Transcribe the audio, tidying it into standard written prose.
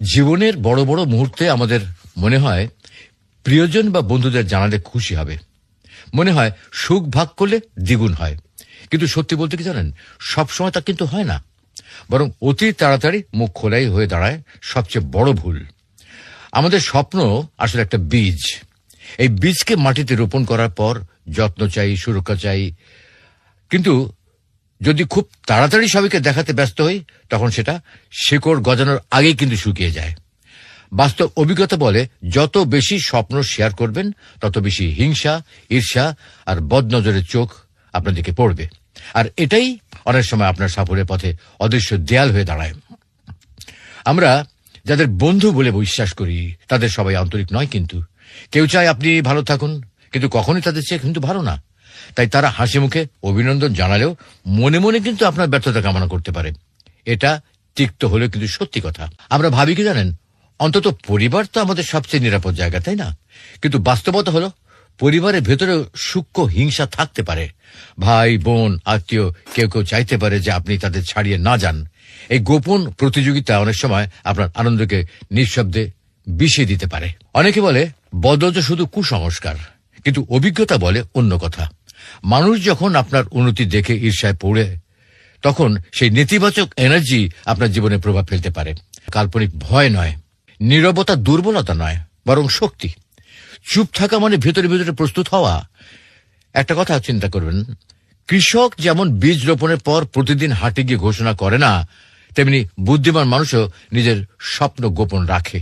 জীবনের বড় বড় মুহূর্তে আমাদের মনে হয় প্রিয়জন বা বন্ধুদের জানালে খুশি হবে, মনে হয় সুখ ভাগ করলে দ্বিগুণ হয়। কিন্তু সত্যি বলতে কি জানেন, সবসময় তা কিন্তু হয় না, বরং অতি তাড়াতাড়ি মুখ খোলাই হয়ে দাঁড়ায় সবচেয়ে বড় ভুল। আমাদের স্বপ্ন আসলে একটা বীজ। এই বীজকে মাটিতে রোপণ করার পর যত্ন চাই, সুরক্ষা চাই। কিন্তু যদি খুব তাড়াতাড়ি সবাইকে দেখাতে ব্যস্ত হই, তখন সেটা শিকড় গজানোর আগেই কিন্তু শুকিয়ে যায়। বাস্তব অভিজ্ঞতা বলে, যত বেশি স্বপ্ন শেয়ার করবেন, তত বেশি হিংসা, ঈর্ষা আর বদনজরের চোখ আপনার দিকে পড়বে। আর এটাই অনেক সময় আপনার সাফল্যের পথে অদৃশ্য দেয়াল হয়ে দাঁড়ায়। আমরা যাদের বন্ধু বলে বিশ্বাস করি, তাদের সবাই আন্তরিক নয়। কিন্তু কেউ চায় আপনি ভালো থাকুন, কিন্তু কখনোই তাদের চেয়ে কিন্তু ভালো না। তাই তারা হাসি মুখে অভিনন্দন জানালেও মনে মনে কিন্তু আপনার ব্যর্থতা কামনা করতে পারে। এটা তিক্ত হলেও কিন্তু সত্যি কথা। আমরা ভাবি কি জানেন, অন্তত পরিবার তো আমাদের সবচেয়ে নিরাপদ জায়গা, তাই না? কিন্তু বাস্তবতা হলো, পরিবারের ভেতরে সূক্ষ্ম হিংসা থাকতে পারে। ভাই, বোন, আত্মীয় কেউ কেউ চাইতে পারে যে আপনি তাদের ছাড়িয়ে না যান। এই গোপন প্রতিযোগিতা অনেক সময় আপনার আনন্দকে নিঃশব্দে বিষিয়ে দিতে পারে। অনেকে বলে বদল তো শুধু কুসংস্কার, কিন্তু অভিজ্ঞতা বলে অন্য কথা। মানুষ যখন আপনার উন্নতি দেখে ঈর্ষায় পড়ে, তখন সেই নেতিবাচক এনার্জি আপনার জীবনে প্রভাব ফেলতে পারে। কাল্পনিক ভয় নয়, নীরবতা দুর্বলতা নয়, বরং শক্তি। চুপ থাকা মানে ভেতরে ভেতরে প্রস্তুত হওয়া। একটা কথা চিন্তা করবেন, কৃষক যেমন বীজ রোপণের পর প্রতিদিন হাটে গিয়ে ঘোষণা করে না, তেমনি বুদ্ধিমান মানুষও নিজের স্বপ্ন গোপন রাখে।